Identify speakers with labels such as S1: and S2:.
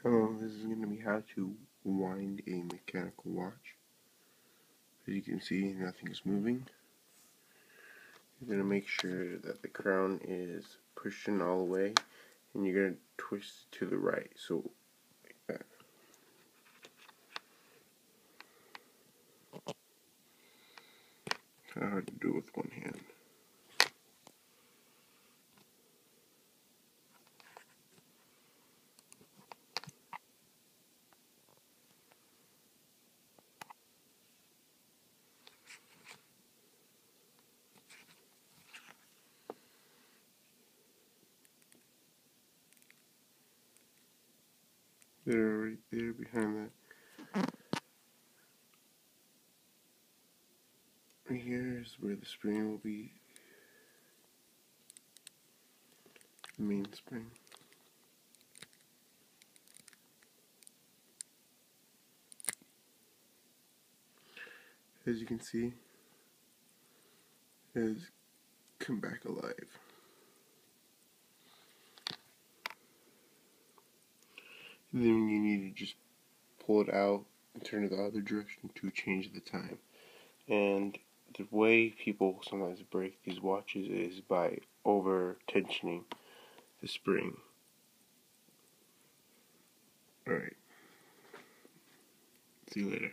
S1: This is going to be how to wind a mechanical watch. As you can see, nothing is moving. You're going to make sure that the crown is pushed in all the way, and you're going to twist to the right, so like that. Kind of hard to do with one hand. There, right there, behind that. Right here is where the spring will be. The main spring. As you can see, it has come back alive. And then you need to just pull it out and turn it the other direction to change the time. And the way people sometimes break these watches is by over tensioning the spring. Alright. See you later.